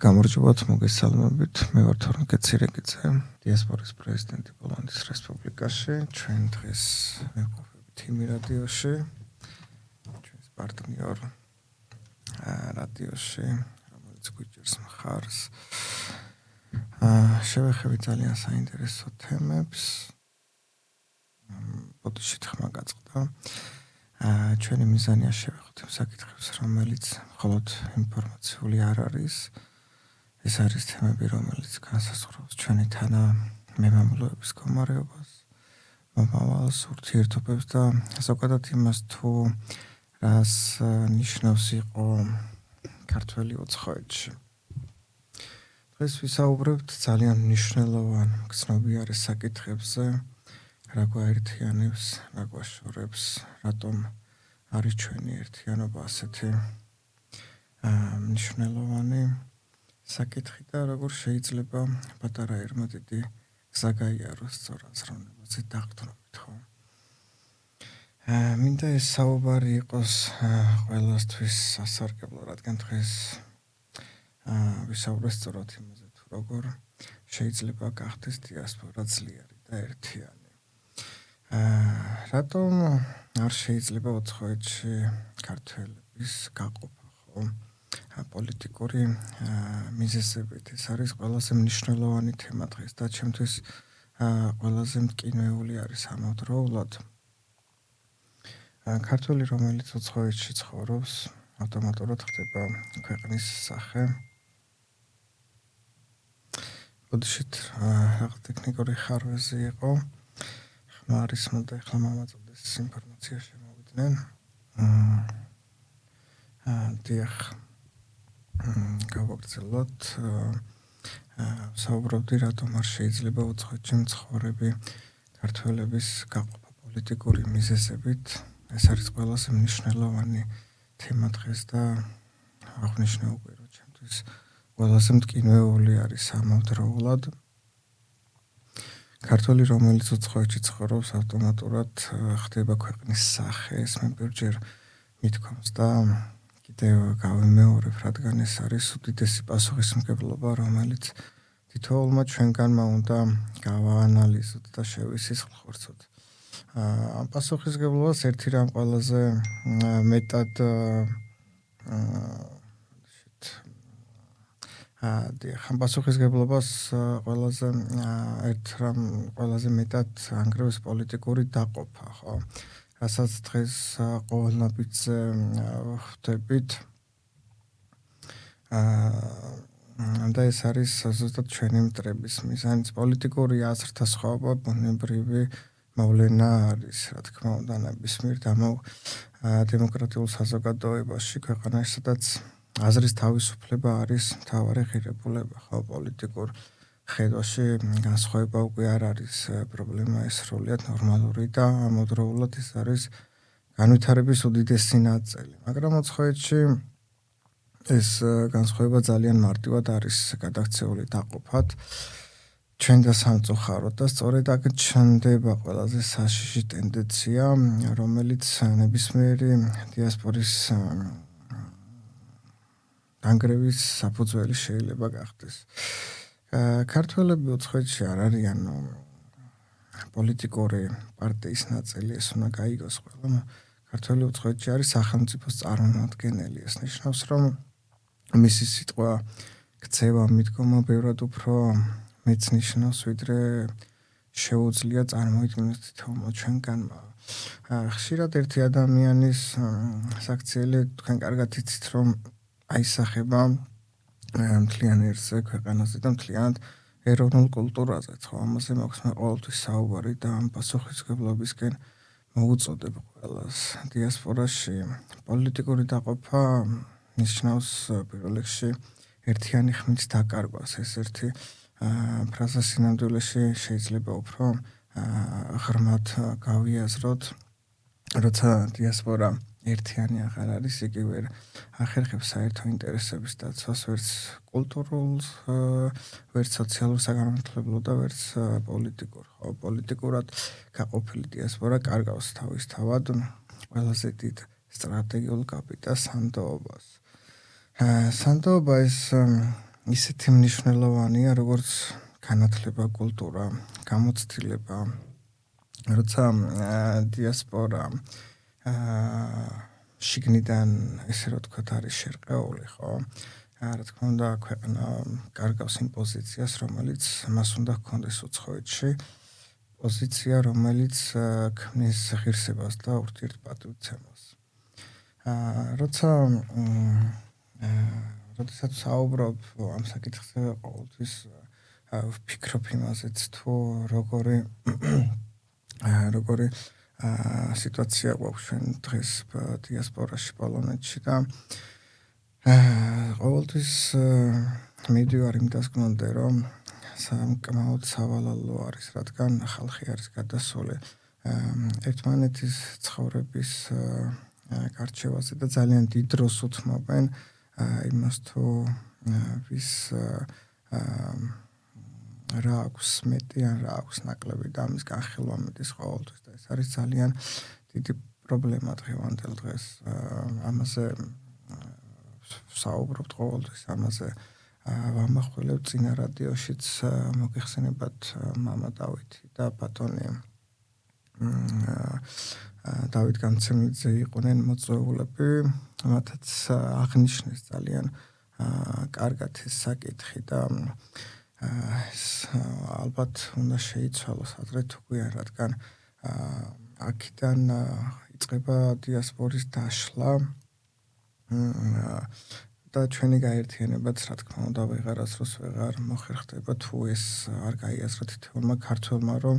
გამარჯობათ, მოგესალმებით. მე ვარ თორნიკე ცირეკიძე, დიასპორის პრეზიდენტი პოლონეთის რესპუბლიკაში. ჩვენ დღეს ვიმყოფებით იმი რადიოში, ჩვენს პარტნიორ რადიოში, რომელიც გვიჭერს მხარს. შევეხებით ძალიან საინტერესო თემებს. ბოდიშით ხმა გაწყდა. ჩვენი მიზანია შევეხოთ იმ საკითხებს, რომელიც მხოლოდ ინფორმაციული არ არის. ეს არის თემები, რომელიც განსაზღვრავს ჩვენი თანამემამულეობის მდგომარეობას, მომავალს, ურთიერთობებს და ზოგადად იმას, თუ რას ნიშნავს იყო ქართველი უცხოეთში. დღეს ვისაუბრებთ ძალიან მნიშვნელოვან გრძნობიარე საკითხებზე, რა გვაერთიანებს, რა გვაშორებს, რატომ არის ჩვენი ერთიანობა ასეთი მნიშვნელოვანი საკითხი და როგორ შეიძლება პატარა ერმა დიდი გზა გაიაროს სწორ აზროვნებაზე დაყრდნობით, ხო? მინდა ეს საუბარი იყოს ყველასთვის სასარგებლო, რადგან დღეს ვისაუბრეთ სწორად იმაზე, თუ როგორ შეიძლება გახდეს დიასპორა ძლიერი და ერთიანი. რატომ არ შეიძლება უცხოეთში ქართველების გაყოფა, ხო? პოლიტიკური მიზეზებით. ეს არის ყველაზე მნიშვნელოვანი თემა დღეს და ჩემთვის ყველაზე მტკინვეული არის ამავდროულად. ქართველი, რომელიც უცხოეთში ცხოვრობს, ავტომატურად ხდება ქვეყნის სახე. ბოდიშით რაღაც ტექნიკური ხარვეზი იყო. ხმა არის, მოდა ახლა მომაწოდეს ინფორმაცია შემოვიდნენ. დიახ. გავაგრძელოთ. საუბრობდი, რატომ არ შეიძლება უცხოეთში მცხოვრები ქართველების გაყოფა პოლიტიკური მიზეზებით. ეს არის ყველაზე მნიშვნელოვანი თემა დღეს და აღნიშნე უკვე, რომ ჩემთვის ყველაზე მტკინვეული არის ამავდროულად. ქართველი, რომელიც უცხოეთში ცხოვრობს, ავტომატურად ხდება ქვეყნის სახე, ეს მე პირველჯერ მithქვამს და კიდევ გავიმეორებ, რადგან ეს არის უდიდესი პასუხისმგებლობა, რომელიც თითოეულმა ჩვენგანმა უნდა გავაანალიზოთ და შევისისხლხორცოთ. ამ პასუხისმგებლობას ერთი რამ ყველაზე მეტად ამ პასუხისმგებლობას ყველაზე მეტად ანგრევს პოლიტიკური დაყოფა, ხო? რასაც დღეს ყოველნაბიჯზე ხვდებით. და ეს არის ზუსტად ჩვენი მტრების მიზანიც. პოლიტიკური აზრთა სხვაობა ბუნებრივი მოვლენა არის, რა თქმა უნდა, ნებისმიერ დემოკრატიულ საზოგადოებაში, ქვეყანაში, სადაც აზრის თავისუფლება არის მთავარი ღირებულება, ხო, პოლიტიკურ ხედვაში განსხვავება უკვე არ არის პრობლემა, ეს სრულიად ნორმალური და ამავდროულად ეს არის განვითარების უდიდესი ნაწილი. მაგრამ უცხოეთში ეს განსხვავება ძალიან მარტივად არის გადაქცეული დაყოფად ჩვენ და სამწუხაროდ და სწორედ აქ ჩნდება ყველაზე საშიში ტენდენცია, რომელიც ნებისმიერი დიასპორის დანგრევის საფუძველი შეიძლება გახდეს. ქართველები უცხოეთში არ არიან პოლიტიკური პარტიის ნაწილი, ეს უნდა გაიგოს ყველა. ქართველი უცხოეთში არის სახელმწიფოს წარმომადგენელი. ეს ნიშნავს, რომ მისი სიტყვა ქცევა მიდგომა ბევრად უფრო მეც ნიშნავს, ვიდრე შეუძლია წარმოიდგინოს თითოეულმა ჩვენგანმა. ხშირად ერთი ადამიანის საქციელი თქვენ კარგად იცით, რომ აისახება მთლიან ერზე, ქვეყანაზე და მთლიანად ეროვნულ კულტურაზე. ხო, ამაზე მაქვს მე ყოველთვის საუბარი და ამ პასუხისმგებლობისკენ მოუწოდებ ყველას. დიასპორაში პოლიტიკური დაყოფა ნიშნავს პირველ რიგში ერთიანი ხმის დაკარგვას. ეს ერთი ფრაზა სინამდვილეში შეიძლება უფრო ღრმად გავიაზროთ, როცა დიასპორა ერთიანი აღარ არის, იგი ვერ ახერხებს საერთო ინტერესების დაცვას, ვერც კულტურულ, ვერც სოციალურ საგანმანათლებლო და ვერც პოლიტიკურ. ხო, პოლიტიკურად გაყოფილი დიასპორა კარგავს თავის თავად ყველაზე დიდ სტრატეგიულ კაპიტალს სანდოობას. სანდოობა ეს ისეთი მნიშვნელოვანია, როგორც განათლება, კულტურა, გამოცდილება, როცა დიასპორა შიგნიდან ესე რომ თქვათ არის შერყეული, ხო? რა თქმა უნდა, ქვეყანა კარგავს იმ პოზიციას, რომელიც მას უნდა ჰქონდეს უცხოეთში. პოზიცია, რომელიც ქმნის ღირსებას და ურთიერთპატივცემას. როდესაც საუბრობ ამ საკითხზე, ყოველთვის ვფიქრობ იმაზეც, თუ როგორი სიტუაცია გვაქვს ჩვენ დღეს დიასპორაში პოლონეთში და ყოველთვის მივდივარ იმ დასკვნამდე, რომ სამკმაოდ სავალალო არის, რადგან ხალხი არის გადასული ერთმანეთის ცხოვრების გარჩევაზე და ძალიან დიდ დროს უთმობენ იმას, თუ ვის რა აქვს მეტი ან რა აქვს ნაკლები და ამის განხილვა მეტის ყოველთვის და ეს არის ძალიან დიდი პრობლემა დღევანდელ დღეს. ამაზე საუბრობთ ყოველთვის, ამაზე ვამახვილებ წინა რადიოშიც მოგეხსენებათ მამა დავითი და ბატონი დავით გამცემლიძე იყვნენ მოწვეულები, მათაც აღნიშნეს ძალიან კარგად ეს საკითხი და ალბათ უნდა შეიცვალოს ადრე თუ გვიან, რადგან აქედან იწყება დიასპორის დაშლა და ჩვენი გაერთიანებაც, რა თქმა უნდა, ვეღარასდროს ვეღარ მოხერხდება თუ ეს არ გაიაზრა თითოეულმა ქართველმა, რომ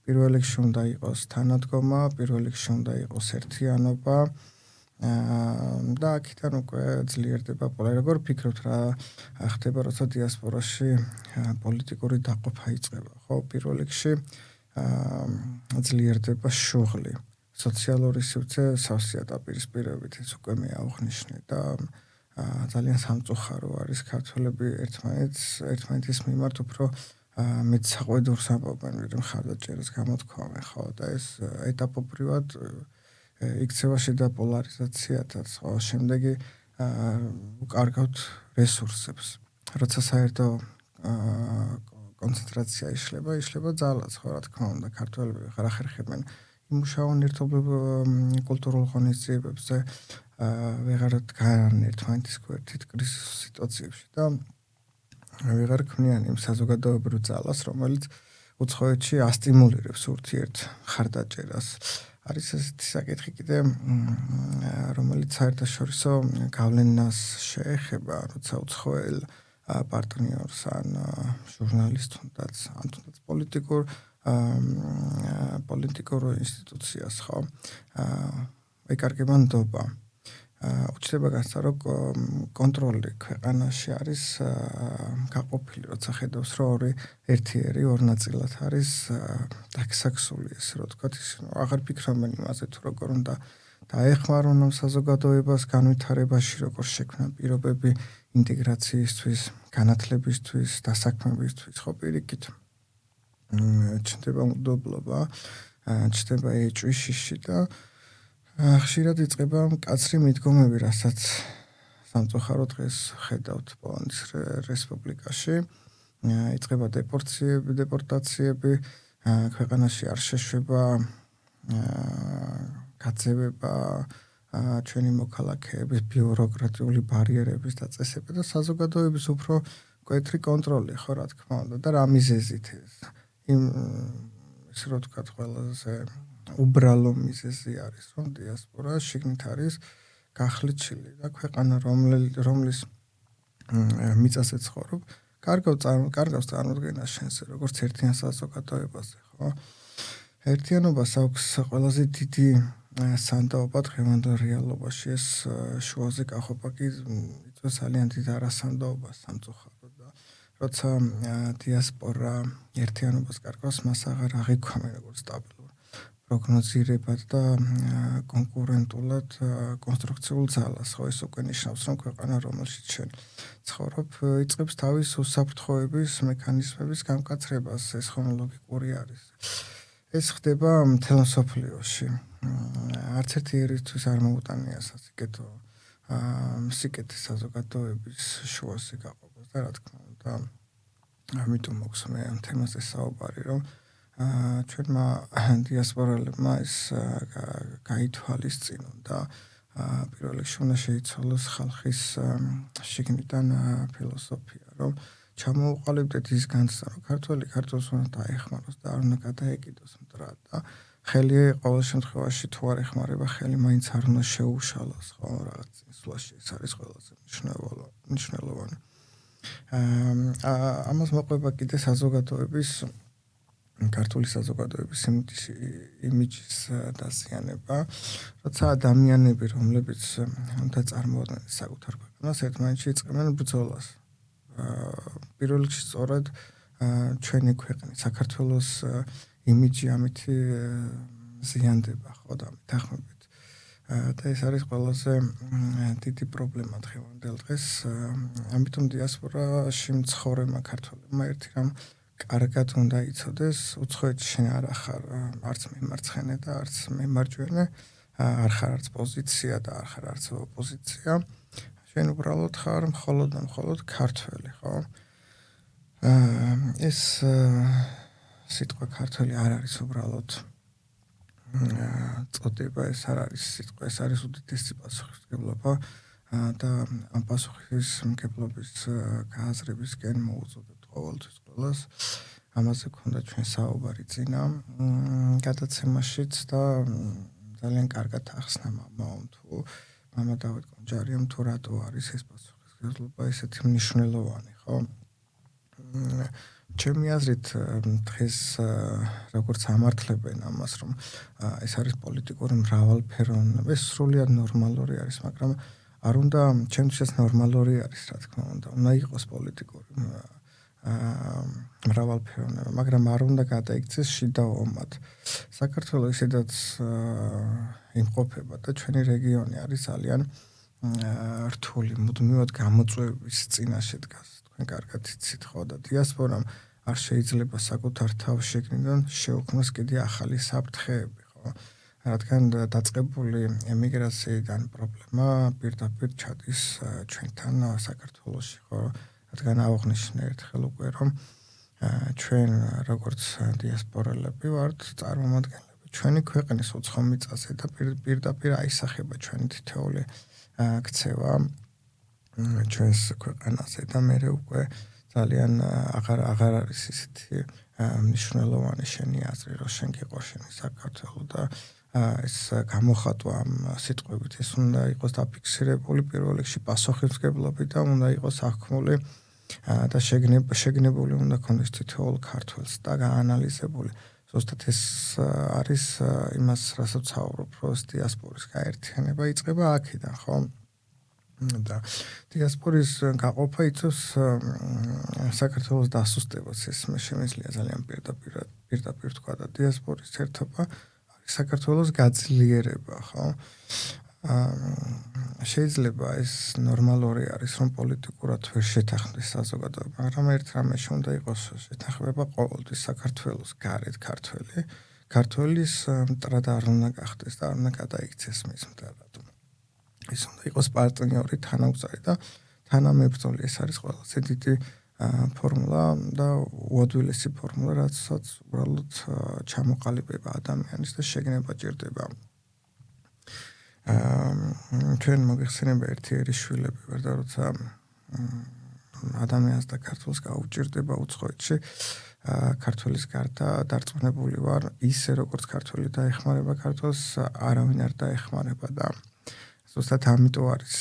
პირველ რიგში უნდა იყოს თანადგომა, პირველ რიგში უნდა იყოს ერთიანობა და აქედან უკვე ძლიერდება პოლიტიკა. როგორ ფიქრობთ, რა ხდება, როცა დიასპორაში პოლიტიკური დაყოფა იწყება? ხო, პირველ რიგში ძლიერდება შუღლი. სოციალური სივრცე სავსეა დაპირისპირებით, ეს უკვე მე აღვნიშნე და ძალიან სამწუხარო არის ქართველები ერთმანეთის მიმართ უფრო მეც საყვედურს ამბობენ, ვიდრე მხარდაჭერას გამოთქვამენ, ხო, და ეს ეტაპობრივად იქცევა შიდა პოლარიზაციათაც, ხო, შემდეგი უკარგავთ რესურსებს. როცა საერთო კონცენტრაცია იშლება ძალაც, ხო, რა თქმა უნდა, ქართველები ვეღარ ახერხებენ იმუშაონ ერთობლივ კულტურულ ღონისძიებებზე, ვეღარ დგანან ერთმანეთის გვერდით კრიზისის სიტუაციებში და ვეღარ ქმნიან იმ საზოგადოებრივ ძალას, რომელიც უცხოეთში ასტიმულირებს ურთიერთ მხარდაჭერას. არის ესეთი საკითხი კიდე, რომელიც საერთაშორისო გავლენას შეეხება, როცა უცხოელ პარტნიორს ან ჟურნალისტს თუნდაც პოლიტიკურ ინსტიტუციას, ხო, ეკარგება ნდობა. უჩნდება გასცა, რომ კონტროლი ქვეყანაში არის გაყოფილი, როცა ხედავს, რომ ერთი ორ ნაწილად არის დაგსაქსული, ესე რომ თქვათ, ისინი აღარ ფიქრობენ იმაზე, თუ როგორ უნდა დაეხმარონ ამ საზოგადოებას განვითარებაში, როგორ შექმნან პირობები ინტეგრაციისთვის, განათლებისთვის, დასაქმებისთვის, ხო, პირიქით. ჩნდება უნდობლობა, ჩნდება ეჭვი, შიში და ხშირად იწყება მკაცრი მიდგომები, რასაც სამწუხაროდ დღეს ხედავთ პოლონეთის რესპუბლიკაში. იწყება დეპორტაციები, ქვეყანაში არ შეშვება გაძევება ჩვენი მოქალაქეების ბიუროკრატიული ბარიერების დაწესება და საზოგადოების უფრო მკვეთრი კონტროლი, ხო, რა თქმა უნდა, და რა მიზეზით ეს? ისე რომ ვთქვათ, ყველაზე უბრალო მიზეზი არის, რომ დიასპორა შიგნით არის გახლეჩილი და ქვეყანა, რომლის მიწაზე ცხოვრობ, კარგავს წარმოდგენას შენზე, როგორც ერთიან საზოგადოებაზე, ხო? ერთიანობას აქვს ყველაზე დიდი სანდაობა დღევანდელ რეალობაში, ეს შუაზე კახობა კი იწვევს ძალიან დიდ არასანდაობას სამწუხაროდ და როცა დიასპორა ერთიანობას კარგავს, მას აღარ აღიქვამენ როგორც სტაბილურ პროგნოზირებად და კონკურენტულად კონსტრუქციულ ძალას, ხო, ეს უკვე ნიშნავს, რომ ქვეყანა, რომელშიც შენ ცხოვრობ, იწყებს თავის უსაფრთხოების მექანიზმების გამკაცრებას, ეს ხომ ლოგიკური არის. ეს ხდება მთელ მსოფლიოში. არც ერთი ერისთვის არ მოუტანია სასიკეთო სიკეთის საზოგადოების შუაზე გაყოფას და და რა თქმა უნდა ამიტომ მოხს მე ამ თემაზე საუბარი რომ ჩვენმა დიასპორელებმა ეს გაითვალისწინონ და პირველ რიგში უნდა შეიცვალოს ხალხის შიგნიდან ფილოსოფია რომ ჩამოუყალიბდეთ ის განცდა რომ ქართველს უნდა დაეხმაროს და არ უნდა გადაეკიდოს მტრად და ხელი ყოველ შემთხვევაში თუ არ ეხმარება ხელი მაინც არ უნდა შეუშალოს ხო რაღაც წინსვლაში ეს არის ყველაზე მნიშვნელოვანი ამას მოყვება კიდე საზოგადოების ქართული საზოგადოების იმიჯის დაზიანება, როცა ადამიანები, რომლებიც უნდა წარმოადგენენ საკუთარ ქვეყანას, ერთმანეთში იწყებენ ბრძოლას. პირველ რიგში სწორედ ჩვენი ქვეყნის საქართველოს იმიჯი ამით ზიანდება, ხო და მეთანხმებით. და ეს არის ყველაზე დიდი პრობლემა დღევანდელ დღეს. ამიტომ დიასპორაში მცხოვრებმა ქართველებმა ერთი რამ კარგად უნდა იცოდეს, უცხოეთში შენ არ ახარ არც მემარცხენე და არც მემარჯვენე, არ ხარ არც პოზიცია და არ ხარ არც ოპოზიცია. შენ უბრალოდ ხარ მხოლოდ ქართველი, ხო? ეს სიტყვა ქართველი არ არის უბრალოდ წოდება, ეს არ არის სიტყვა, ეს არის უდიდესი პასუხისმგებლობა და ამ პასუხისმგებლობის გააზრებისკენ მოუწოდებთ ყოველთვის ყველას. ამაზე გქონდა ჩვენ საუბარი წინა გადაცემაშიც და ძალიან კარგად ახსნა მამაომ თუ მამა დავით კონჯარიამ თუ რატო არის ეს პასუხისმგებლობა ესეთი მნიშვნელოვანი, ხო? ჩემი აზრით დღეს როგორც ამართლებენ ამას რომ ეს არის პოლიტიკური მრავალფეროვნება, ეს სრულიად ნორმალური არის, მაგრამ არ უნდა ჩემთვის ნორმალური არის, რა თქმა უნდა იყოს პოლიტიკური მრავალფეროვნება, მაგრამ არ უნდა გადაიქცეს შიდა ომად. საქართველოს ისედაც იმყოფება და ჩვენი რეგიონი არის ძალიან რთული, მუდმივად გამოწვევის წინაშე დგას. თქვენ კარგად იცით ხო და დიასპორამ არ შეიძლება საკუთარ თავს შეკნიდან შეუქმნას კიდე ახალი საფრთხეები, ხო? რადგან დაწყებული ემიგრაციიდან პრობლემა პირდაპირ ჩადის ჩვენთან საქართველოში, ხო? რადგან აღნიშნე ერთხელ უკვე რომ ჩვენ როგორც დიასპორელები ვართ წარმომადგენლები ჩვენი ქვეყნის უცხო მიწაზე და პირდაპირ აისახება ჩვენი თითოეული ქცევა ჩვენს ქვეყანაზე და მე უკვე ძალიან აღარ არის ისეთი მნიშვნელოვანი შენი აზრი რომ შენ გიყო შენი საქართველო და ეს გამოხატვა ამ სიტყვებით ეს უნდა იყოს დაფიქსირებული პირველ რიგში პასუხისმგებლობით და უნდა იყოს აღქმული და შეგნებული უნდა ქონდეს თითოეულ ქართველს და გაანალიზებული. ზუსტად ეს არის იმას, რასაც ვცხოვრობ, რომ დიასპორის გაერთიანება იწყება აქედან, ხო? და დიასპორის გაყოფა იწვევს საქართველოს დასუსტებას, ეს მე შემიძლია ძალიან პირდაპირ თქვა და დიასპორის ერთობა არის საქართველოს გაძლიერება, ხო? შეიძლება ეს ნორმალური არის, რომ პოლიტიკურად ვერ შეთანხმდეს საზოგადოება, მაგრამ ერთ რამეში უნდა იყოს შეთანხმება ყოველთვის საქართველოს გარეთ ქართველის მტრად არ უნდა გახდეს და არ უნდა გადაიქცეს მის მტრად. ეს უნდა იყოს პარტნიორი, თანამგზავრი და თანამებრძოლი. ეს არის ყველაზე დიდი ფორმულა და უადვილესი ფორმულა, რაცაც უბრალოდ ჩამოყალიბება ადამიანის და შეგნება ჭირდება. ჩვენ მოგეხსენება ერთ-ერთი შვილები ვარ და როცა ადამიანს და ქართულს გაუჭირდება უცხოეთში ქართულის გარდა დარწმუნებული ვარ ისე როგორც ქართული დაეხმარება ქართულს არავინ არ დაეხმარება და ზუსტად ამიტომ არის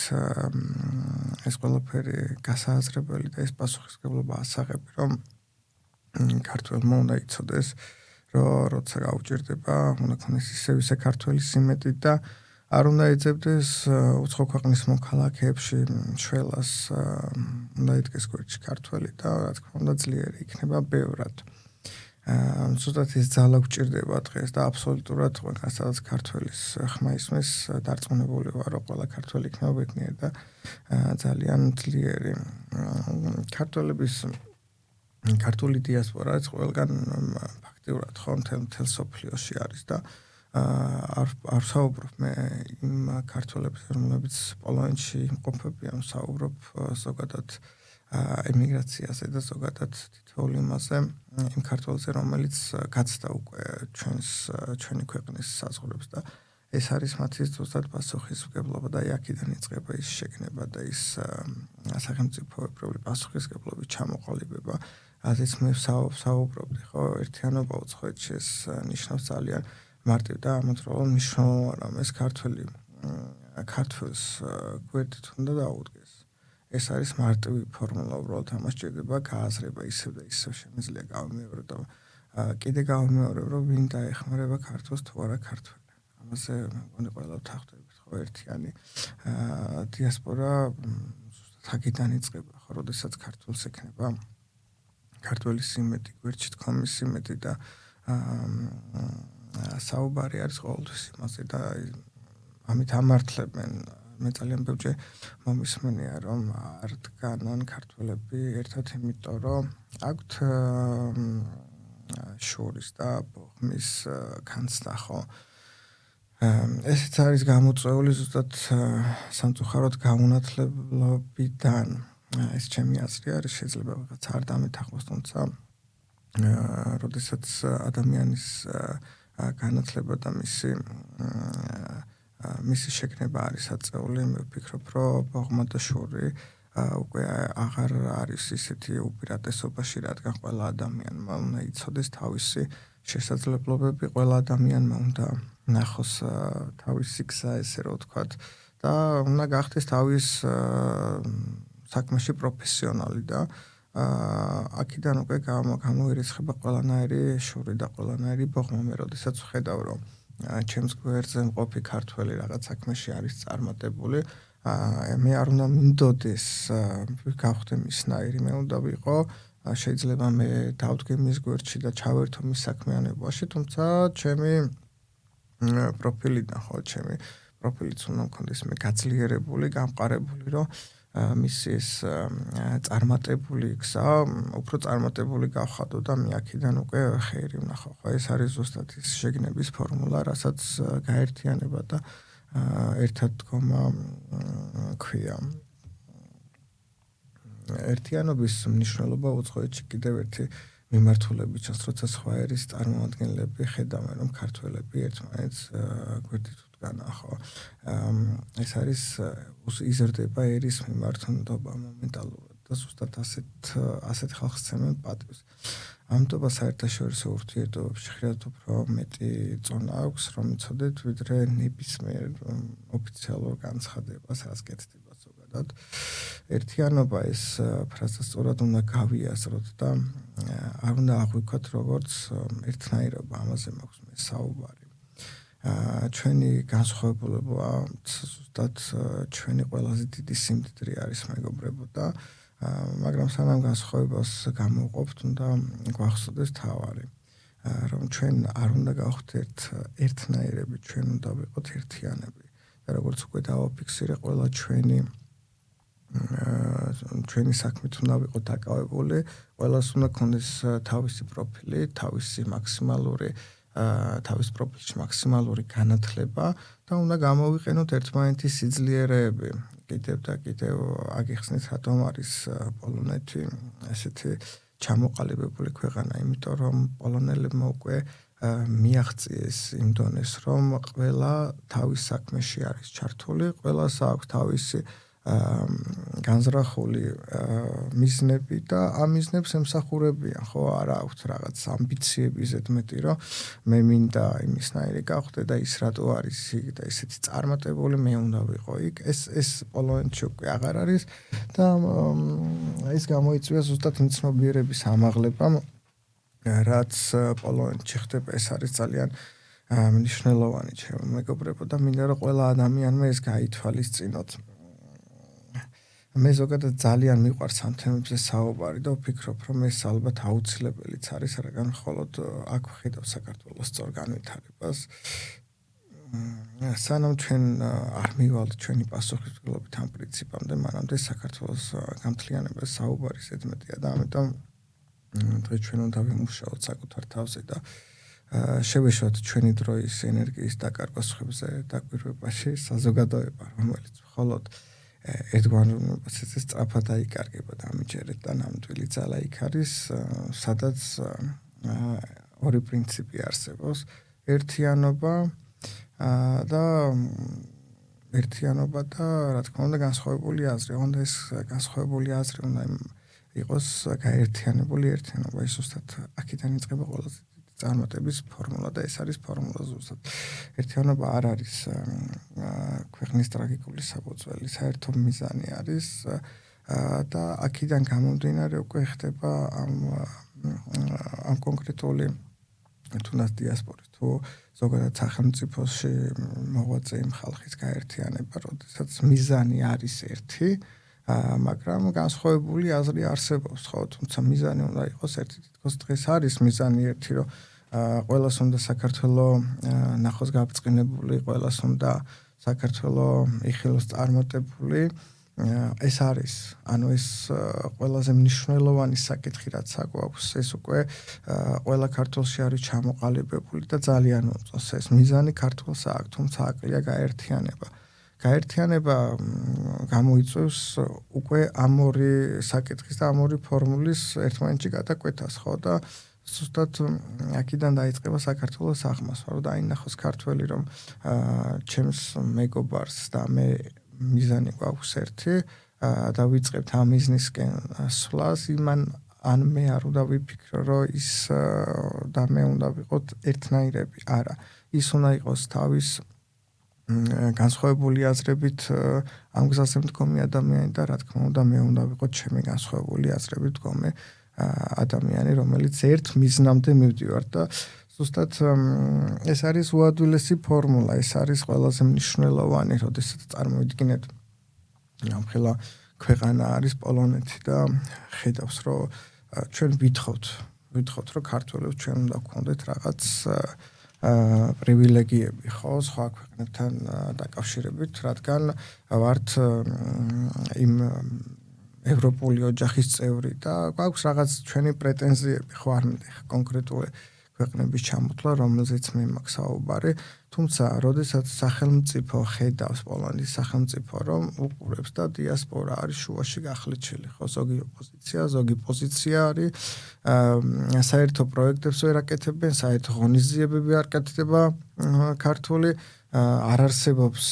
ეს ყველაფერი გასააზრებელი და ეს პასუხისმგებლობა ასაღები რომ ქართველმა უნდა იცოდეს რომ როცა გაუჭირდება უნდა ქონდეს ისე ქართველი სიმეტრი და არ უნდა ეძებდეს უცხო ქვეყნის მოქალაქეებში შველას უნდა იდგეს გვერდში ქართველი და რა თქმა უნდა ძლიერი იქნება ბევრად. ზუსტად ეს ძალა გვჭირდება დღეს და აბსოლუტურად ყველგან სადაც ქართველის ხმა ისმის დარწმუნებული ვარ რომ ყველა ქართველი იქნება ბედნიერი და ძალიან ძლიერი. ქართული დიასპორაც ყველგან ფაქტიურად ხო მთელ სოფლიოში არის და არ საუბრობ მე იმ ქართველებს რომლებიც პოლონეთში იმყოფებიან, საუბრობ ზოგადად ემიგრაციაზე და ზოგადად თითოეულ იმაზე იმ ქართველზე, რომელიც გაცდა უკვე ჩვენი ქვეყნის საზღვრებს და ეს არის მათი ზუსტად პასუხისმგებლობა და აქედან იწყება ის შეგნება და ის სახელმწიფოებრივი პასუხისმგებლობის ჩამოყალიბება. რაზეც მე ვსაუბრობდი, ხო, ერთიანობა უცხოეთში ეს ნიშნავს ძალიან მარტივ და ამოწურებულ მნიშვნელოვან რამეს ქართველს გვერდით უნდა დაუდგეს. ეს არის მარტივი ფორმულა, უბრალოდ ამას ჭირდება გააზრება ისევ და ისევ შემიძლია გავიმეორებ და კიდე გავიმეორებ, რომ ვინ დაეხმარება ქართველს თუ არა ქართველი. ამაზე მგონი ყველა ვთანხმდებით, ხო, ერთიანი დიასპორა ზუსტად აქედან იწყება, ხო, როდესაც ქართველს ექნება ქართველის იმედი, გვერდში თქომის იმედი და საუბარი არის ყოველთვის იმაზე და ამით ამართლებენ. მე ძალიან ბევრჯერ მომისმენია, რომ არ დგანან ქართველები ერთად, იმიტომ რომ აქვთ შორის და ბოხმის განცდა, ხო. ესეც არის გამოწვეული ზუსტად სამწუხაროდ გაუნათლებლობიდან. ეს ჩემი აზრი არის, შეიძლება რაღაც არ დამეთანხმოს, თუმცა როდესაც ადამიანის განათლება და მისი შექმნება არის აწეული, მე ვფიქრობ, რომ ბოღმა და შორი უკვე აღარ არის ისეთი უპირატესობაში, რადგან ყველა ადამიანმა უნდა იცოდეს თავისი შესაძლებლობები, ყველა ადამიანმა უნდა ნახოს თავისი გზა, ესე რომ ვთქვათ, და უნდა გახდეს თავის საქმეში პროფესიონალი და აქედან უკვე გამოირიცხება ყველანაირი შური და ყველანაირი ბოღმა. მე როდესაც ვხედავ, რომ ჩემს გვერდზე მყოფი ქართველი რაღაც საქმეში არის წარმატებული, მე არ უნდა მინდოდეს გავხდე მისნაირი, მე უნდა ვიყო, შეიძლება მე დავდგე მის გვერდში და ჩავერთო მის საქმიანობაში, თუმცა ჩემი პროფილიდან, ხო, ჩემი პროფილიც უნდა მქონდეს მე გაძლიერებული, გამყარებული, რომ მისი ეს წარმატებული გზა უფრო წარმატებული გავხადო და მე აქედან უკვე ხეირი ვნახო. ხო, ეს არის ზუსტად ის შეგნების ფორმულა, რასაც გაერთიანება და ერთად დგომა ქვია. ერთიანობის მნიშვნელობა უცხოეთში კიდევ ერთი მიმართულებით ჩანს, როცა სხვა ერის წარმომადგენლები ხედავენ, რომ ქართველები ერთმანეთს გვერდით უდგანან, ხო. ეს არის იზრდება ერის მიმართულება მომენტალურად და ზუსტად ასეთ ხალხს ცემენ პატივს. ამიტომაც საერთაშორისო ურთიერთობებში ხშირად უფრო მეტი წონა აქვს, რომ იცოდეთ, ვიდრე ნებისმიერ ოფიციალურ განცხადებას, რაც კეთდება ზოგადად. ერთიანობა ეს ფრაზა სწორად უნდა გავიაზროთ და არ უნდა აღვიქვათ როგორც ერთნაირობა, ამაზე მაქვს მე საუბარი. ჩვენი განსხვავებულობა ზუსტად ჩვენი ყველაზე დიდი სიმდიდრე არის, მეგობრებო, და მაგრამ სანამ განსხვავებას გამოვყოფთ, უნდა გვახსოვდეს თავარი, რომ ჩვენ არ უნდა გავხდეთ ერთნაირები, ჩვენ უნდა ვიყოთ ერთიანები. და როგორც უკვე დავაფიქსირე, ყველა ჩვენი საქმით უნდა ვიყოთ დაკავებული, ყველას უნდა ქონდეს თავისი პროფილი, თავისი თავის პროფილში მაქსიმალური განათლება და უნდა გამოვიყენოთ ერთმანეთის სიძლიერეები. კიდევ და კიდევ აგიხსნით, რატომ არის პოლონეთი ესეთი ჩამოყალიბებული ქვეყანა, იმიტომ რომ პოლონელებმა უკვე მიაღწიეს იმ დონეს, რომ ყველა თავის საქმეში არის ჩართული, ყველას აქვს თავისი განზრახული მიზნები და ამ მიზნებს ემსახურებიან, ხო, არა აქვთ რაღაც ამბიციები ზედმეტი, რომ მე მინდა იმისნაირი გავხდე და ის რატო არის იქ და ისეთი წარმატებული მე უნდა ვიყო იქ. ეს პოლონეთში უკვე აღარ არის და ის გამოიწვია ზუსტად იმ ცნობიერების ამაღლებამ, რაც პოლონეთში ხდება. ეს არის ძალიან მნიშვნელოვანი, ჩემო მეგობრებო, და მინდა რომ ყველა ადამიანმა ეს გაითვალისწინოთ. მე ზოგადად ძალიან მიყვარს ამ თემებზე საუბარი და ვფიქრობ, რომ ეს ალბათ აუცილებელიც არის, რადგან მხოლოდ აქ ვხედავ საქართველოს სწორ განვითარებას. სანამ ჩვენ არ მივალთ ჩვენი პასუხისმგებლობით ამ პრინციპამდე, მანამდე საქართველოს გამთლიანებას საუბარი ზედმეტია და ამიტომ დღეს ჩვენ უნდა ვიმუშაოთ საკუთარ თავზე და შევეშვათ ჩვენი დროის ენერგიის დაკარგვა სხვებზე დაკვირვებაში საზოგადოება, რომელიც მხოლოდ ერთგვაროვნებას ეს სწრაფად დაიკარგება და ამიჯერეთ და ნამდვილი ძალა იქ არის, სადაც ორი პრინციპი არსებობს. ერთიანობა და რა თქმა უნდა განსხვავებული აზრი. უნდა ეს განსხვავებული აზრი უნდა იყოს გაერთიანებული ერთიანობა. ის ზუსტად აქედან იწყება ყველაზე წარმატების ფორმულა და ეს არის ფორმულა ზუსტად. ერთიანობა არ არის ქვეყნის ტრაგიკული საფუძველი, საერთო მიზანი არის და აქედან გამომდინარე უკვე ხდება ამ კონკრეტული თუნდაც დიასპორის თუ ზოგადად სახელმწიფოში მოღვაწე იმ ხალხის გაერთიანება, როდესაც მიზანი არის ერთი, მაგრამ განსხვავებული აზრი არსებობს, ხო, თუმცა მიზანი უნდა იყოს ერთი. თითქოს დღეს არის მიზანი ერთი, რომ ყველას უნდა საქართველოს ნახოს გაბწყინებული, ყველას უნდა საქართველოს იხილოს წარმატებული. ეს არის, ანუ ეს ყველაზე მნიშვნელოვანი საკითხი რაც აქვს, ეს უკვე ყველა ქართველში არის ჩამოყალიბებული და ძალიან უწევს ეს მიზანი ქართველს აქვს, თუმცა აკლია გაერთიანება. გაერთიანება გამოიწვევს უკვე ამ ორი საკითხის და ამ ორი ფორმულის ერთმანეთში გადაკვეთას, ხო და ზუსტად აქედან დაიწყება საქართველოს აღმასვა, რომ დაინახოს ქართველი, რომ ჩემს მეგობარს და მე მიზანი გვაქვს ერთი და ვიწყებთ ამ მიზნისკენ სვლას, იმან ან მე არ უნდა ვიფიქრო, რომ ის და მე უნდა ვიყოთ ერთნაირები. არა, ის უნდა იყოს თავის განსხვავებული აზრებით ამ გზაზე მდგომი ადამიანი და რა თქმა უნდა მე უნდა ვიყოთ ჩემი განსხვავებული აზრებით მდგომი ადამიანი, რომელიც ერთ მიზნამდე მივდივართ და ზუსტად ეს არის უადვილესი ფორმულა, ეს არის ყველაზე მნიშვნელოვანი, როდესაც წარმოვიდგინეთ ამხელა ქვეყანა არის პოლონეთი და ხედავს, რომ ჩვენ ვითხოვთ, რომ ქართველებს ჩვენ უნდა გქონდეთ რაღაც პრივილეგიები, ხო, სხვა ქვეყნებთან დაკავშირებით, რადგან ვართ იმ ევროპული ოჯახის წევრი და გვაქვს რაღაც ჩვენი პრეტენზიები, ხო, არ მინდა კონკრეტული ქვეყნების ჩამოთვლა, რომელზეც მე მაქვს საუბარი, თუმცა, როდესაც სახელმწიფო ხედავს პოლონეთის სახელმწიფო, რომ უყურებს და დიასპორა არის შუაში გახლეჩილი, ხო, ზოგი ოპოზიცია, ზოგი პოზიცია არის, საერთო პროექტებს ვერ აკეთებენ, საერთო ღონისძიებები არ კეთდება ქართული, არ არსებობს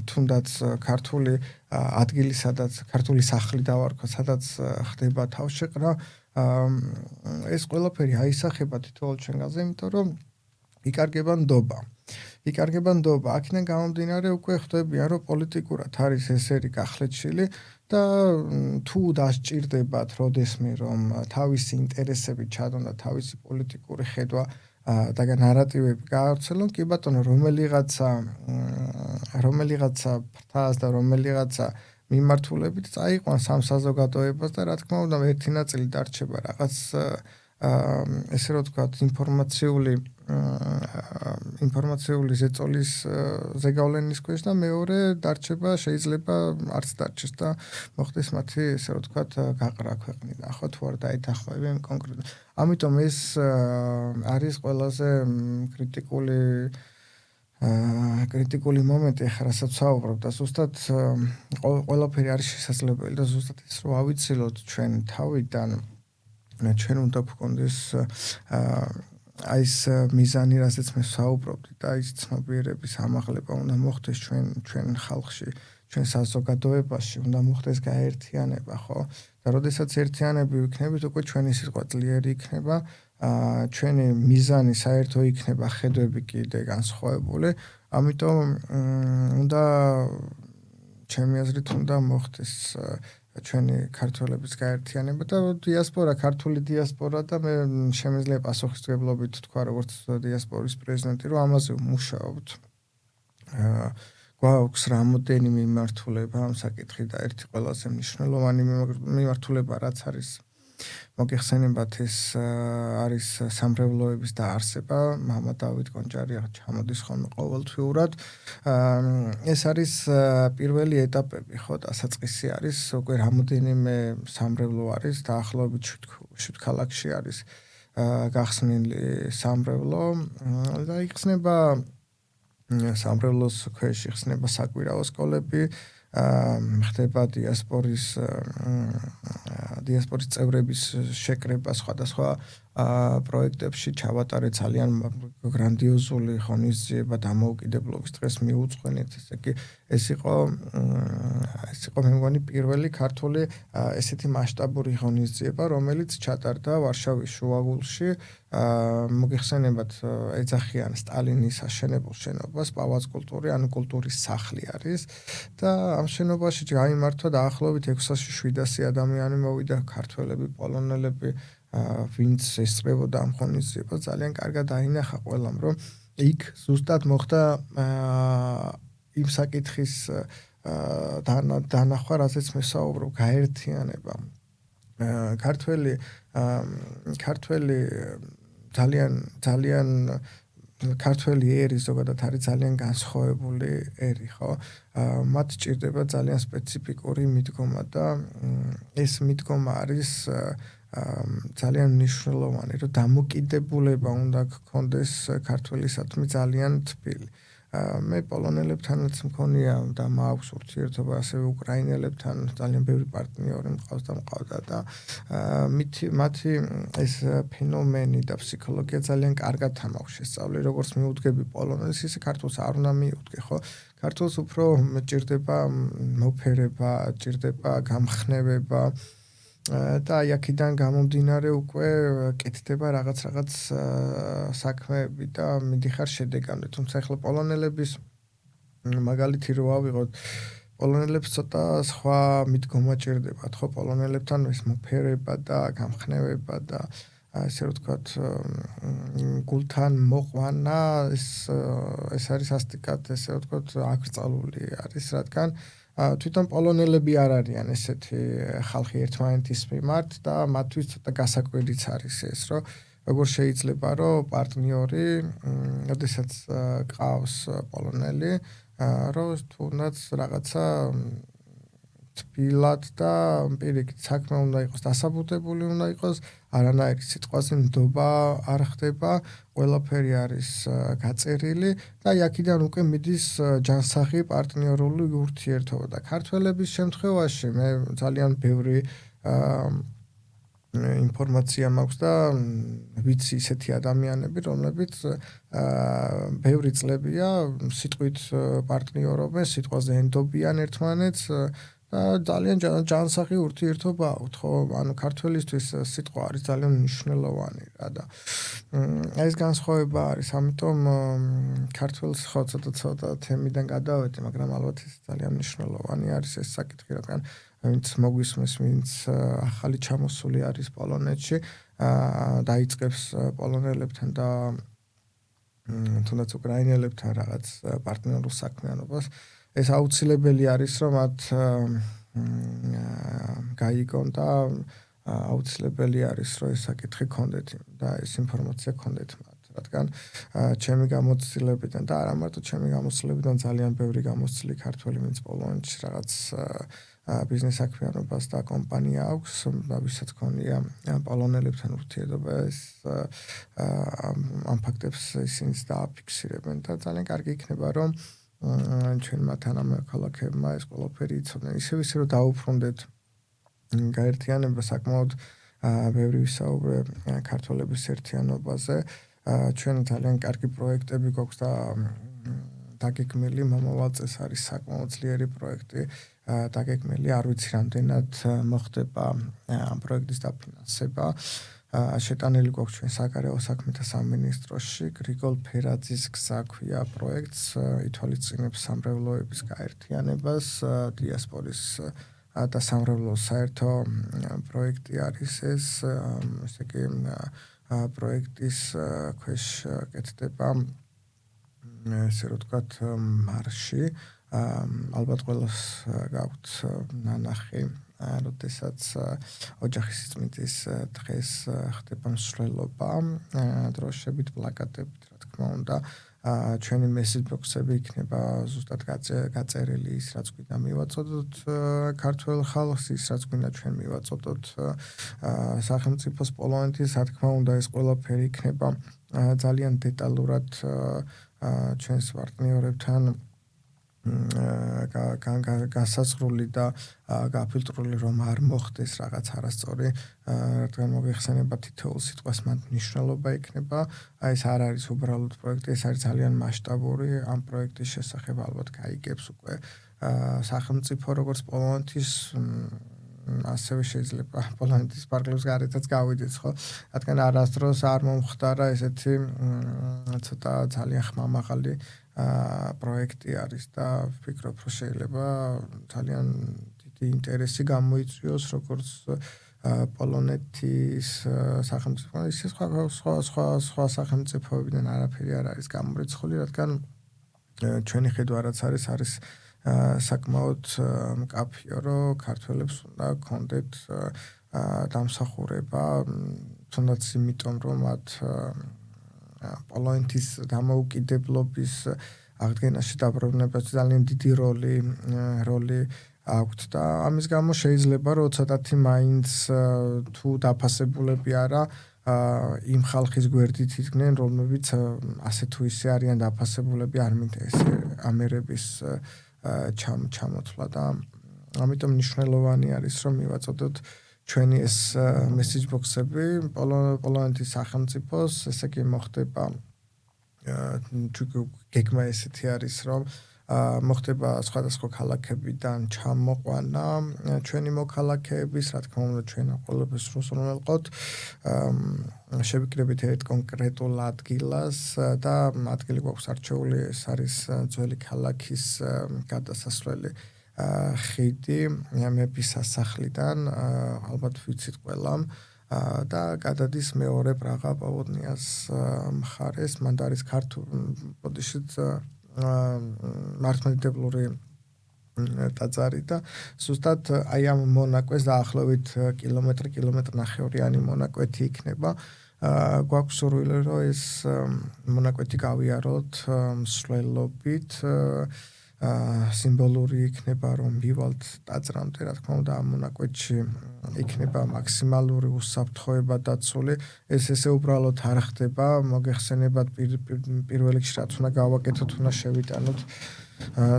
თუნდაც ქართული ადგილი, სადაც ქართული სახლი დავარქვა, სადაც ხდება თავშეყრა. ეს ყველაფერი აისახება თითოეულ ჩვენგანზე, იმიტომ რომ იკარგება ნდობა. აქედან გამომდინარე უკვე ხვდებიან, რომ პოლიტიკურად არის ესერი გახლეჩილი და თუ დასჭირდებათ როდესმე რომ თავისი ინტერესები ჩადონ და თავისი პოლიტიკური ხედვა და ნარატივები გაავრცელონ, კი ბატონო, რომელიღაცა ფრთას და რომელიღაცა მიმართულებით წაიყვანს ამ საზოგადოებას და რა თქმა უნდა ერთი ნაწილი დარჩება რაღაც ესე რომ ვთქვათ ინფორმაციული ზეწოლის ზეგავლენის ქვეშ და მეორე დარჩება შეიძლება არც დარჩეს და მოხდეს მათი ესე რომ ვთქვათ გაყრა ქვეყნიდან, ხო, თუ არ დაეთანხმებიან კონკრეტულად. ამიტომ ეს არის ყველაზე კრიტიკული მომენტი, ახლა რასაც ვსაუბრობ და ზუსტად ყველაფერი არის შესაძლებელი და ზუსტად ის რომ ავიცილოთ ჩვენ თავიდან, ჩვენ უნდა გვქონდეს აი ეს მიზანი, რასაც მე ვსაუბრობდი და ის ცნობიერების ამაღლება უნდა მოხდეს ჩვენ ხალხში, ჩვენ საზოგადოებაში, უნდა მოხდეს გაერთიანება, ხო? და როდესაც ერთიანები ვიქნებით, უკვე ჩვენი სიტყვა ძლიერი იქნება, ჩვენი მიზანი საერთო იქნება, ხედვები კიდე განსხვავებული, ამიტომ უნდა ჩემი აზრით უნდა მოხდეს ჩვენი ქართველების გაერთიანება და დიასპორა, ქართული დიასპორა და მე შემიძლია პასუხისმგებლობით თქვა როგორც დიასპორის პრეზიდენტი, რომ ამაზე ვმუშაობთ. გვაქვს რამოდენიმე მიმართულება ამ საკითხი და ერთი ყველაზე მნიშვნელოვანი მიმართულება რაც არის მოგეხსენებათ ეს არის სამრევლოების დაარსება, მამა დავით კონჭარი ჩამოდის ხოლმე ყოველთვიურად. ეს არის პირველი ეტაპები, ხო, დასაწყისი არის, უკვე რამოდენიმე სამრევლო არის, დაახლოებით 7 ქალაქში არის გახსნილი სამრევლო და იხსნება სამრევლოს ქვეშ იხსნება საკვირაო სკოლები, ხდება დიასპორის წევრების შეკრება სხვადასხვა პროექტებში ჩავატარეთ ძალიან გრანდიოზული ღონისძიება დამოუკიდებლობის დღეს მიუძღვენით ეს იყო მე მგონი პირველი ქართული ესეთი მასშტაბური ღონისძიება რომელიც ჩატარდა ვარშავის შუაგულში მოგეხსენებათ ეძახიან სტალინის აშენებულ შენობას პალაც კულტური ანუ კულტურის სახლი არის და ამ შენობაში გაიმართა დაახლოებით 600-700 ადამიანი მოვიდა ქართველები პოლონელები ვინც ესწრებოდა ამ ღონისძიებას ძალიან კარგად დაინახა ყველამ რომ იქ ზუსტად მოხდა იმ საკითხის დანახვა რაზეც მე საუბრობ გაერთიანება ქართველი ძალიან ქართველი ერი ზოგადად არის ძალიან განსხვავებული ერი, ხო? მათ ჭირდება ძალიან სპეციფიკური მიდგომა და ეს მიდგომა არის ძალიან მნიშვნელოვანი, რომ დამოკიდებულება უნდა გქონდეს ქართველისადმი ძალიან თბილი. მე პოლონელებთანაც მქონია და მაქვს ურთიერთობა ასევე უკრაინელებთან ძალიან ბევრი პარტნიორი მყავდა და მათი ეს ფენომენი და ფსიქოლოგია ძალიან კარგად თამახს შესწავლი როგორც მიუდგები პოლონელს ისე ქართულს არ უნდა მიუდგე ხო ქართულს უფრო ჭირდება მოფერება ჭირდება გამხნევება და აქედან გამომდინარე უკვე კეთდება რაღაც საქმეები და მიდიხარ შედეგამდე. თუმცა ახლა პოლონელების მაგალითი რო ავიღოთ, პოლონელებს ცოტა სხვა მიდგომა ჭირდებათ, ხო, პოლონელებთან ეს მოფერება და გამხნევება და ასე რომ ვთქვათ, გულთან მოყვანა ეს არის ასტიკად, ესე რომ ვთქვათ, აკრძალული არის, რადგან თვითონ პოლონელები არ არიან ესეთი ხალხი ერთმანეთის მიმართ და მათთვის ცოტა გასაკვირიც არის ეს, რომ როგორ შეიძლება რომ პარტნიორი, როდესაც ყავს პოლონელი, რომ თუნდაც რაღაცა თბილად და პირიქით საქმე უნდა იყოს დასაბუთებული უნდა იყოს არანაირი სიტყვაზე ნდობა არ ხდება ყველაფერი არის გაწერილი და აქედან უკვე მიდის ჯანსაღი პარტნიორული ურთიერთობა და ქართველების შემთხვევაში მე ძალიან ბევრი ინფორმაცია მაქვს და ვიცი ისეთი ადამიანები რომლებიც ბევრი წლებია სიტყვით პარტნიორობენ სიტყვაზე ენდობიან ერთმანეთს ძალიან ჯანსაღი ურთიერთობა აქვთ, ხო? ანუ ქართველისთვის სიტყვა არის ძალიან მნიშვნელოვანი რა და ეს განსხვავება არის, ამიტომ ქართველს ხო ცოტა თემიდან გადავედი, მაგრამ ალბათ ეს ძალიან მნიშვნელოვანი არის ეს საკითხი, რადგან ვინც მოგვისმენს, ვინც ახალი ჩამოსული არის პოლონეთში, დაიწყებს პოლონელებთან და თუნდაც უკრაინელებთან რაღაც პარტნიორულ საქმიანობას ეს აუცილებელი არის, რომ მათ გაიგონ და აუცილებელი არის, რომ ეს საკითხი ქონდეთ და ეს ინფორმაცია ქონდეთ მათ, რადგან ჩემი გამოცდილებიდან და არა მარტო ჩემი გამოცდილებიდან ძალიან ბევრი გამოცდილი ქართველი ვინც პოლონეთში რაღაც ბიზნეს საქმიანობას და კომპანია აქვს და ვისაც ქონია პოლონელებთან ურთიერთობა ეს ამ ფაქტებს ისინიც დააფიქსირებენ და ძალიან კარგი იქნება, რომ ჩვენმა თანამოქალაქეებმა ეს ყველაფერი იცოდნენ. ისევ რომ დაუბრუნდეთ გაერთიანება საკმაოდ ბევრი ვისაუბრე ქართველების ერთიანობაზე. ჩვენ ძალიან კარგი პროექტები გვაქვს და დაგეგმილი მომავალ წელს არის საკმაოდ ძლიერი პროექტი. დაგეგმილი არ ვიცი რამდენად მოხდება ამ პროექტის დაფინანსება. შეტანილი გვაქვს ჩვენ საგარეო საქმეთა სამინისტროში გრიგოლ ფერაძის გზა ქვია პროექტს ითვალისწინებს სამრევლოების გაერთიანებას დიასპორის და სამრევლოს საერთო პროექტი არის ეს ესე იგი პროექტის ქვეშ კეთდება ესე რომ ვთქვათ მარში ალბათ ყველას გაქვთ ნანახი როდესაც ოჯახის სიწმინდის დღეს ხდება მსვლელობა დროშებით პლაკატებით რა თქმა უნდა ჩვენი მესიჯბოქსები იქნება ზუსტად გაწერილი ის რაც გვინდა მივაწოდოთ ქართულ ხალხს ის რაც გვინდა ჩვენ მივაწოდოთ სახელმწიფოს პოლონეთის რა თქმა უნდა ეს ყველაფერი იქნება ძალიან დეტალურად ჩვენს პარტნიორებთან გასაზრული და გაფილტრული რომ არ მოხდეს რაღაც არასწორი, რადგან მოიხსენება თითოეულ სიტყვას მათ მნიშვნელობა იქნება. აი ეს არ არის უბრალოდ პროექტი, ეს არის ძალიან მასშტაბური. ამ პროექტის შესახებ ალბათ გაიგებს უკვე სახელმწიფო როგორც პოლონეთის ასევე შეიძლება პოლონეთის პარკლებს გარეთაც გავიდეთ, ხო? რადგან არასდროს არ მომხდარა ესეთი ცოტა ძალიან ხმამაღალი პროექტი არის და ვფიქრობ, რომ შეიძლება ძალიან დიდი ინტერესი გამოიწვიოს როგორც პოლონეთის სახელმწიფო, ისე სხვა სახელმწიფოებიდან არაფერი არ არის გამორიცხული, რადგან ჩვენი ხედვა რაც არის საკმაოდ მკაფიო, რომ ქართველებს უნდა გქონდეთ დამსახურება, თუნდაც იმიტომ, რომ მათ პოლონეთის დამოუკიდებლობის აღდგენაში დაბრუნებაში ძალიან დიდი როლი აქვთ და ამის გამო შეიძლება რომ ცოტათი მაინც თუ დაფასებულები არა იმ ხალხის გვერდით იდგნენ, რომლებიც ასე თუ ისე არიან დაფასებულები, არ მინდა ეს ამერების ჩამოთვლა და ამიტომ მნიშვნელოვანი არის რომ მივაწოდოთ ჩვენი ეს message box-ები პოლონეთის სახელმწიფოს, ესე იგი მოხდება გეგმა ესეთი არის რომ მოხდება სხვადასხვა ქალაქებიდან ჩამოყვანა ჩვენი მოქალაქეების, რა თქმა უნდა ჩვენ ყოველთვის სრულსრულელყოთ შევიკრებით ერთ კონკრეტულ ადგილას და ადგილი გვაქვს არჩეული, ეს არის ძველი ქალაქის გადასასვლელი ხიდი მეფის სასახლიდან, ალბათ ვიცით ყველამ და გადადის მეორე პრაღა პოვოდნიას მხარეს, მანდ არის ბოდიშით მართლმადიდებლური ტაძარი და ზუსტად აი ამ მონაკვეთს დაახლოებით კილომეტრ-ნახევრიანი მონაკვეთი იქნება. გვაქვს სურვილი რომ ეს მონაკვეთი გავიაროთ მსვლელობით სიმბოლური იქნება რომ ვივალთ ტაძრამდე, რა თქმა უნდა ამ მონაკვეთში იქნება მაქსიმალური უსაფრთხოება დაცული, ეს ესე უბრალოდ არ ხდება, მოგეხსენებათ პირველ რიგში რაც უნდა გავაკეთოთ, უნდა შევიტანოთ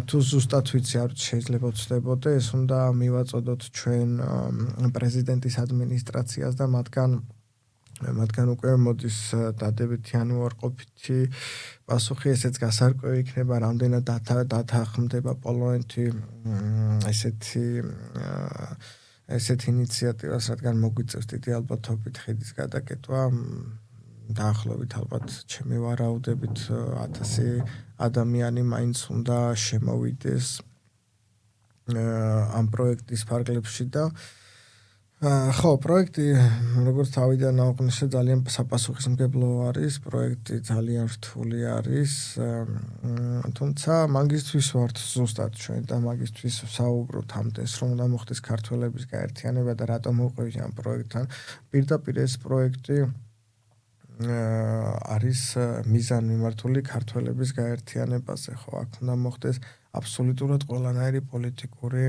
თუ ზუსტად ვიცი არ შეიძლება ვწდებოდე, ეს უნდა მივაწოდოთ ჩვენ პრეზიდენტის ადმინისტრაციას და მათგან უკვე მოდის დადებითი ანუარყოფითი პასუხი, ესეც გასარკვევი იქნება, რამდენად დათანხმდება პოლონეთი ესეთ ინიციატივას, რადგან მოგვიწევს დიდი ალბათობით ხიდის გადაკეთვა, დაახლოებით ალბათ ჩემი ვარაუდებით 1000 ადამიანი მაინც უნდა შემოვიდეს ამ პროექტის ფარგლებში და ხო, პროექტი როგორც თავიდან აღვნიშნე ძალიან საპასუხისმგებლო არის, პროექტი ძალიან რთული არის, თუმცა მაგისთვის ვართ ზუსტად ჩვენ და მაგისთვის საუბრობთ ამდენს, რომ უნდა მოხდეს ქართველების გაერთიანება და რატომ მოყვევი ამ პროექტთან. პირდაპირ ეს პროექტი არის მიზანმიმართული ქართველების გაერთიანებაზე, ხო, აქ უნდა მოხდეს აბსოლუტურად ყველანაირი პოლიტიკური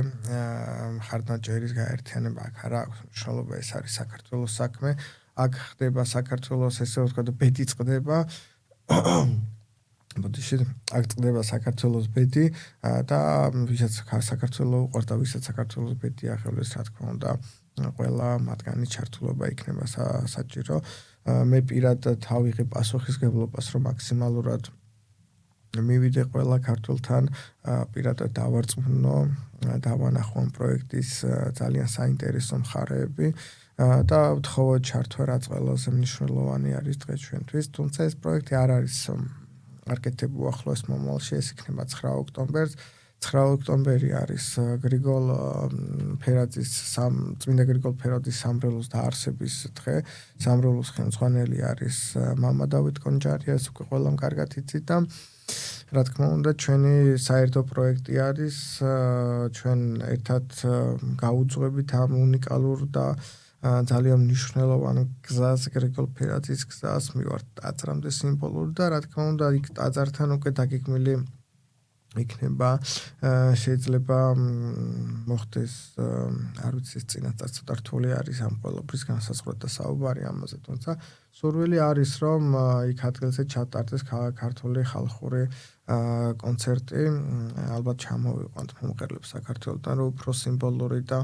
მხარდაჭერის გაერთიანება, აქ არა აქვს მნიშვნელობა, ეს არის საქართველოს საქმე, აქ ხდება საქართველოს ესე ვთქვათ ბედი წყდება ბოდიში აქ წყდება საქართველოს ბედი და ვისაც საქართველოს უყვარდა, ვისაც საქართველოს ბედი ახელებს, რა თქმა უნდა, ყველა მათგანი ჩართულობა იქნება საჭირო. მე პირადად თავიღე პასუხისმგებლობას, რომ მაქსიმალურად მივიდე ყველა ქართველთან, პირადად დავარწმუნო, დავანახო ამ პროექტის ძალიან საინტერესო მხარეები და ვთხოვოთ ჩართვა რაც ყველაზე მნიშვნელოვანი არის დღეს ჩვენთვის, თუმცა ეს პროექტი არ არის არ ახლოს მომავალში, ეს იქნება 9 ოქტომბერს. 9 ოქტომბერი არის წმინდა გრიგოლ ფერაძის სამრევლოს დაარსების დღე. სამრევლოს ხელმძღვანელი არის მამა დავით კონჯარია, ეს უკვე ყველამ კარგად იცით და რა თქმა უნდა, ჩვენი საერთო პროექტი არის, ჩვენ ერთად გაუძღვებით ამ უნიკალურ და ძალიან მნიშვნელოვან გზას, გრიგოლ ფერაძის გზას, მივართ ტაძრამდე სიმბოლური და რა თქმა უნდა, იქ ტაძართან უკვე დაგეგმილი იქნება შეიძლება მოხდეს არ ვიცი წინასწარ ცოტა რთული არის ამ ყველაფრის განსაზღვრა და საუბარი ამაზე თუმცა სურვილი არის რომ იქ ადგილზე ჩატარდეს ქართული ხალხური კონცერტი ალბათ ჩამოვიყვანთ მომღერლებს საქართველოსთან რომ უფრო სიმბოლური და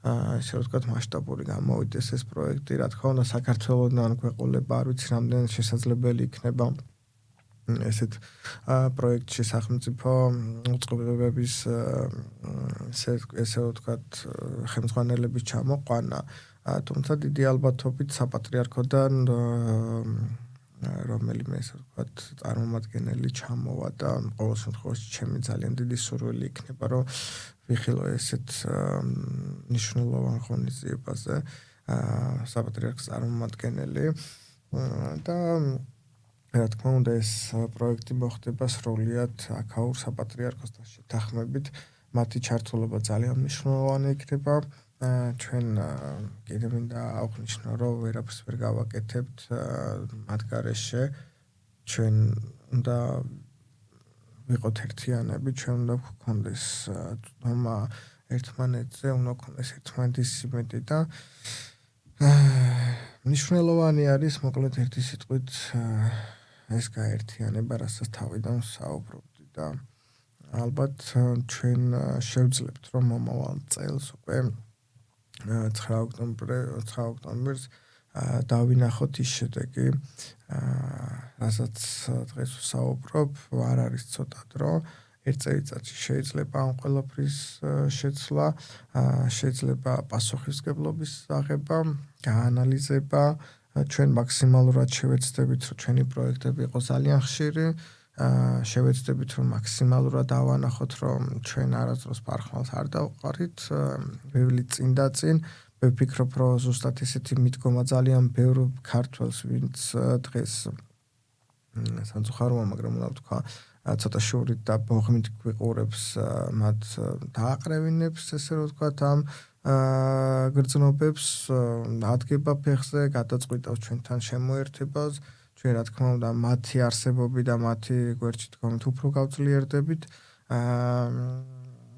ესე რომ ვთქვათ მასშტაბური გამოვიდეს ეს პროექტი რა თქმა უნდა საქართველოსთან გვეყოლება არ ვიცი რამდენ შესაძლებელი იქნება ესეთ პროექტში სახელმწიფო უწყებების ესე ვთქვათ ხელმძღვანელების ჩამოყვანა თუმცა დიდი ალბათობით საპატრიარქოდან რომელიმე ესე ვთქვათ წარმომადგენელი ჩამოვა და ყოველ შემთხვევაში ჩემი ძალიან დიდი სურვილი იქნება რომ ვიხილო ესეთ მნიშვნელოვან ღონისძიებაზე საპატრიარქოს წარმომადგენელი და რა თქმა უნდა ეს პროექტი მოხდება სრულიად აქაურ საპატრიარქოსთან შეთანხმებით მათი ჩართულობა ძალიან მნიშვნელოვანი იქნება ჩვენ კიდევ მინდა აღვნიშნო რომ ვერაფერს ვერ გავაკეთებთ მათ გარეშე ჩვენ უნდა ვიყოთ ერთიანები ჩვენ უნდა გვქონდეს თომა ერთმანეთზე უნდა გქონდეს ერთმანეთის სიმეტი და მნიშვნელოვანი არის მოკლედ ერთი სიტყვით ეს გაერთიანება რასაც თავიდან საუბრობდი და ალბათ ჩვენ შევძლებთ რომ მომავალ წელს უკვე 9 ოქტომბერს დავინახოთ ის შედეგი რასაც დღეს ვსაუბრობ არ არის ცოტა დრო ერთ წელიწადში შეიძლება ამ ყველაფრის შეცვლა შეიძლება პასუხისმგებლობის აღება გაანალიზება ჩვენ მაქსიმალურად შევეცდებით რომ ჩვენი პროექტები იყოს ძალიან ხშირი შევეცდებით რომ მაქსიმალურად დავანახოთ რომ ჩვენ არასდროს ფარხმალს არ დავყარით ვივლით წინ და წინ ვფიქრობ რომ ზუსტად ესეთი მიდგომა ძალიან ბევრ ქართველს ვინც დღეს სამწუხაროა მაგრამ უნდა ვთქვა ცოტა შორით და ბოღმით გვიყურებს მათ დააყრევინებს ესე რომ ვთქვათ ამ გრძნობებს ადგება ფეხზე გადაწყვიტავს ჩვენთან შემოერთებას ჩვენ რა თქმა უნდა მათი არსებობი და მათი გვერდში დგომით უფრო გავძლიერდებით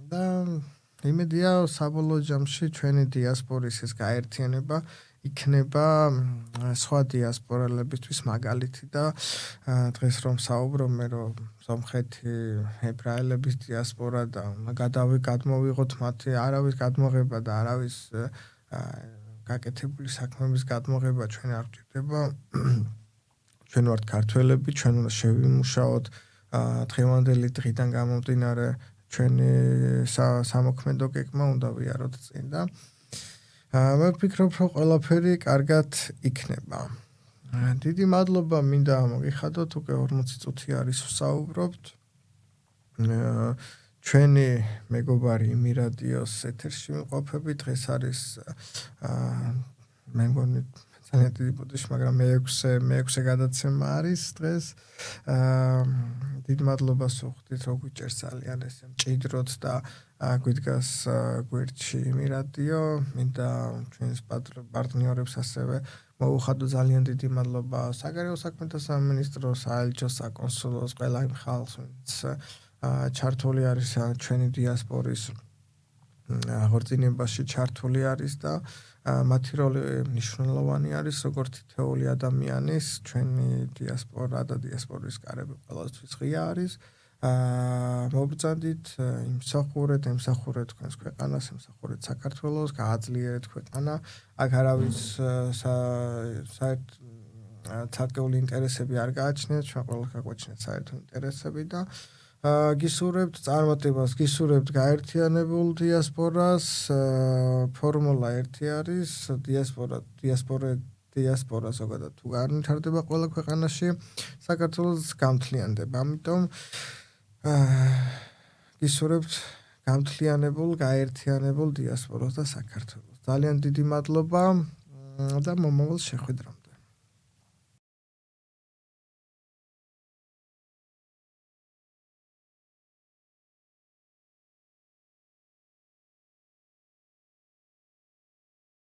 და იმედია საბოლოო ჯამში ჩვენი დიასპორის ეს გაერთიანება იქნება სხვა დიასპორელებისთვის მაგალითი და დღეს რომ საუბრობ რომ სომხეთი ებრაელების დიასპორა და გადმოვიღოთ მათი არავის გადმოღება და არავის გაკეთებული საქმეების გადმოღება ჩვენ არ გვჭირდება ჩვენ ვართ ქართველები ჩვენ უნდა შევიმუშაოთ დღევანდელი დღიდან გამომდინარე ჩვენი სამოქმედო გეგმა უნდა ვიაროთ წინ და მე ვფიქრობ რომ ყველაფერი კარგად იქნება დიდი მადლობა მინდა მოგიხადოთ უკვე 40 წუთი არის ვსაუბრობთ ჩვენი მეგობარი იმირადიოს ეთერში ვიმყოფები დღეს არის მე მგონი ძალიან დიდი პოდიში მაგრამ მე-6 გადაცემა არის დღეს დიდ მადლობას ვუხდით რომ გვიჭერს ძალიან ესე მჭიდროდ და გვიდგას გვერდში იმირადიო მინდა ჩვენს პარტნიორებს ასევე მოუხადო ძალიან დიდი მადლობა საგარეო საქმეთა სამინისტროს საელჩოს საკონსულოს ყველა იმ ხალხს ვინც ჩართული არის ჩვენი დიასპორის აღორძინებაში ჩართული არის და მათი როლი მნიშვნელოვანი არის როგორც თითოეული ადამიანის ჩვენი დიასპორა და დიასპორის კარები ყველასთვის ღია არის მოგბრძანდით იმსახურეთ თქვენს ქვეყანას იმსახურეთ საქართველოს გააძლიერეთ ქვეყანა აქ არავის საერთო ინტერესები არ გააჩნიათ ჩვენ ყველა გაგვაჩნიათ საერთო ინტერესები და გისურვებთ წარმატებას გისურვებთ გაერთიანებულ დიასპორას ფორმულა ერთი არის დიასპორა ზოგადად თუ განვითარდება ყველა ქვეყანაში საქართველოს გამთლიანდება ამიტომ გისურვებთ გამთლიანებულ გაერთიანებულ დიასპორას და საქართველოს ძალიან დიდი მადლობა და მომავალ შეხვედრამდე